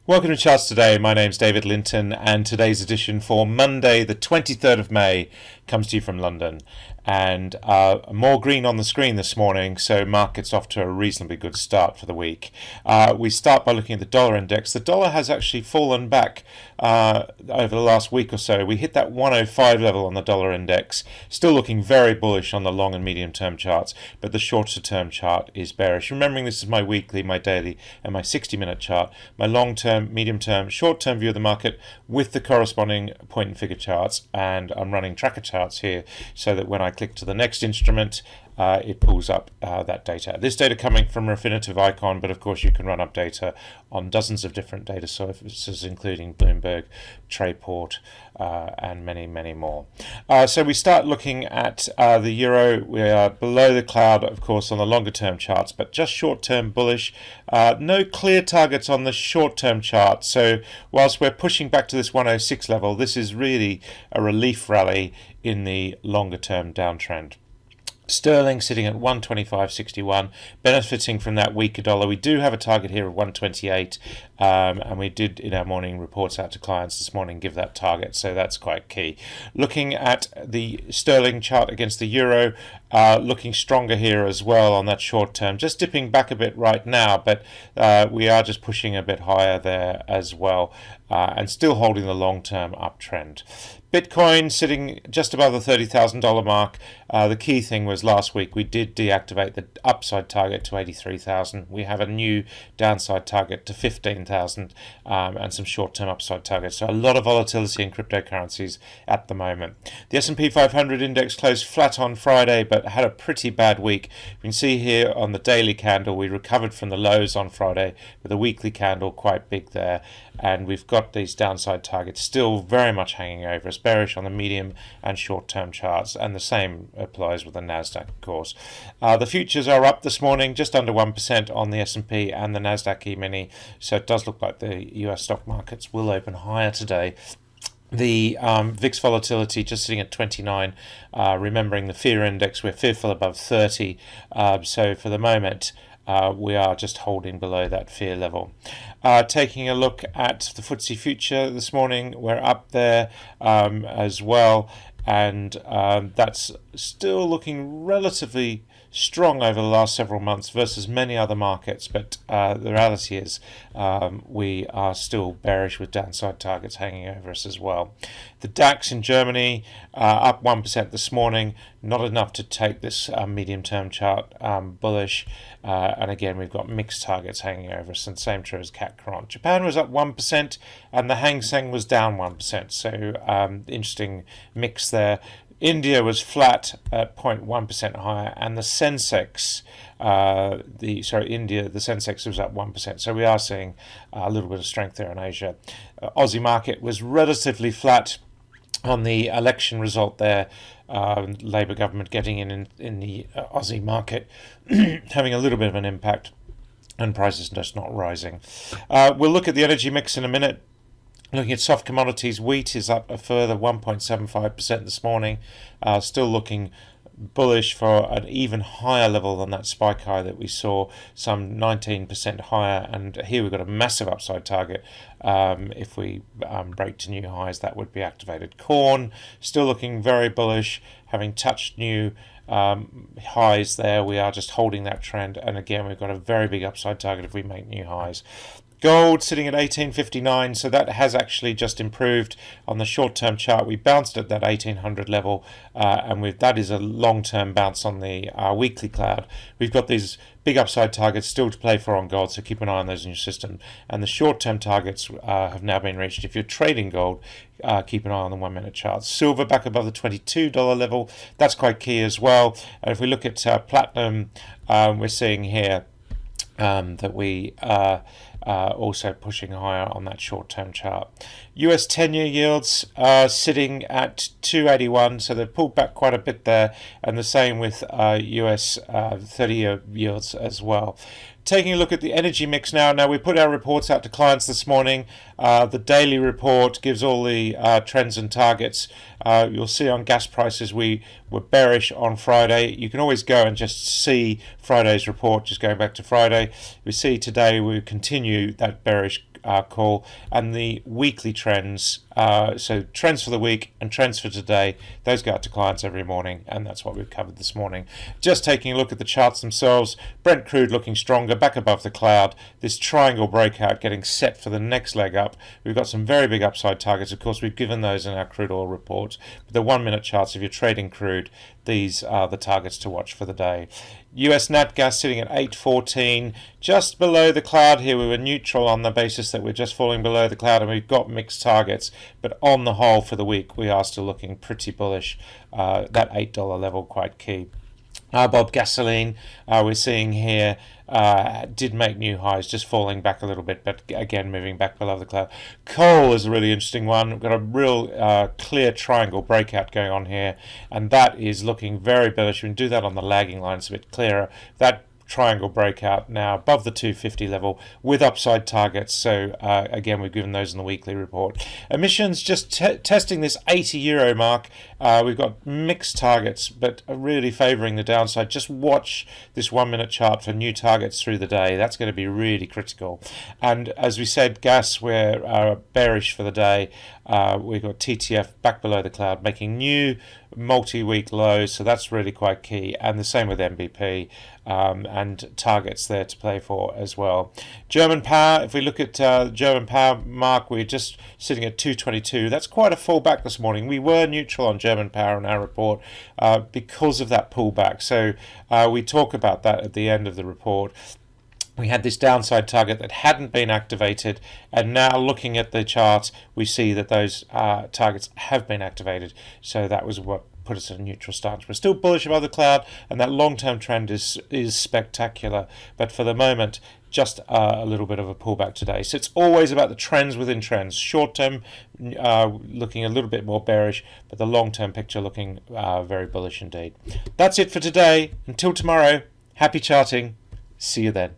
Welcome to Charts Today. My name's David Linton, and today's edition for Monday, the 23rd of May, comes to you from London. And more green on the screen this morning, so markets off to a reasonably good start for the week. We start by looking at the dollar index. The dollar has actually fallen back over the last week or so. We hit that 105 level on the dollar index, still looking very bullish on the long and medium term charts, but the shorter term chart is bearish. Remembering this is my weekly, my daily, and my 60-minute chart, my long term, medium term, short term view of the market with the corresponding point and figure charts, and I'm running tracker charts here so that when I click to the next instrument, it pulls up that data. This data coming from Refinitiv Icon, but of course you can run Updata on dozens of different data sources, including Bloomberg, Trayport, and many, many more. So we start looking at the euro. We are below the cloud, of course, on the longer term charts, but just short term bullish. No clear targets on the short term chart. So whilst we're pushing back to this 106 level, this is really a relief rally in the longer term downtrend. Sterling sitting at 125.61, benefiting from that weaker dollar. We do have a target here of 128, and we did in our morning reports out to clients this morning give that target, so that's quite key. Looking at the sterling chart against the euro, looking stronger here as well on that short term, just dipping back a bit right now, but we are just pushing a bit higher there as well, and still holding the long-term uptrend. Bitcoin sitting just above the $30,000 mark. The key thing was last week we did deactivate the upside target to 83,000. We have a new downside target to 15,000 and some short-term upside targets. So a lot of volatility in cryptocurrencies at the moment. The S&P 500 index closed flat on Friday, but had a pretty bad week. You can see here on the daily candle we recovered from the lows on Friday, with a weekly candle quite big there, and we've got these downside targets still very much hanging over us, bearish on the medium and short-term charts, and the same applies with the Nasdaq, of course. The futures are up this morning, just under 1% on the S&P and the Nasdaq E-mini, so it does look like the US stock markets will open higher today. The VIX volatility just sitting at 29, remembering the fear index, we're fearful above 30, so for the moment we are just holding below that fear level. Taking a look at the FTSE future this morning, we're up there as well, and that's still looking relatively strong over the last several months versus many other markets, but the reality is we are still bearish with downside targets hanging over us as well. The DAX in Germany up 1% this morning, not enough to take this medium-term chart bullish, and again we've got mixed targets hanging over us, and same true as CAC Quant. Japan was up 1% and the Hang Seng was down 1%, so interesting mix there. India was flat at 0.1% higher, and the Sensex, the Sensex was up 1%. So we are seeing a little bit of strength there in Asia. Aussie market was relatively flat on the election result there. Labour government getting in the Aussie market, having a little bit of an impact, and prices just not rising. We'll look at the energy mix in a minute. Looking at soft commodities, wheat is up a further 1.75% this morning, still looking bullish for an even higher level than that spike high that we saw, some 19% higher, and here we've got a massive upside target. If we break to new highs, that would be activated. Corn still looking very bullish, having touched new highs there. We are just holding that trend, and again we've got a very big upside target if we make new highs. Gold sitting at 1859, so that has actually just improved on the short-term chart. We bounced at that 1800 level, and that is a long-term bounce on the weekly cloud. We've got these big upside targets still to play for on gold, so keep an eye on those in your system. And the short-term targets have now been reached. If you're trading gold, keep an eye on the 1-minute charts. Silver back above the $22 level, that's quite key as well. And if we look at platinum, we're seeing here that we are also pushing higher on that short-term chart. US 10-year yields are sitting at 281, so they've pulled back quite a bit there, and the same with US 30-year yields as well. Taking a look at the energy mix now. Now, we put our reports out to clients this morning. The daily report gives all the trends and targets. You'll see on gas prices we were bearish on Friday. You can always go and just see Friday's report, just going back to Friday. We see today we continue that bearish call, and the weekly trends. So trends for the week and trends for today, those go out to clients every morning, and that's what we've covered this morning. Just taking a look at the charts themselves, Brent crude looking stronger, back above the cloud. This triangle breakout getting set for the next leg up. We've got some very big upside targets. Of course, we've given those in our crude oil report. But the 1 minute charts, if you're trading crude, these are the targets to watch for the day. US nat gas sitting at 8.14, just below the cloud here. We were neutral on the basis that we're just falling below the cloud, and we've got mixed targets. But on the whole for the week, we are still looking pretty bullish. That $8 level quite key. Bob gasoline, we're seeing here, did make new highs, just falling back a little bit, but again moving back below the cloud. Coal is a really interesting one. We've got a real clear triangle breakout going on here, and that is looking very bullish. We can do that on the lagging line, it's a bit clearer. That triangle breakout now above the 250 level with upside targets. So again, we've given those in the weekly report. Emissions just testing this €80 mark. We've got mixed targets, but really favouring the downside. Just watch this 1 minute chart for new targets through the day. That's going to be really critical. And as we said, gas, we're bearish for the day. We've got TTF back below the cloud, making new multi-week lows, so that's really quite key. And the same with MBP, and targets there to play for as well. German power, if we look at German power mark, we're just sitting at 222. That's quite a fall back this morning. We were neutral on German power in our report because of that pullback. So we talk about that at the end of the report. We had this downside target that hadn't been activated, and now looking at the charts, we see that those targets have been activated. So that was what put us at a neutral stance. We're still bullish above the cloud, and that long-term trend is spectacular. But for the moment, just a little bit of a pullback today. So it's always about the trends within trends. Short-term looking a little bit more bearish, but the long-term picture looking very bullish indeed. That's it for today. Until tomorrow, happy charting. See you then.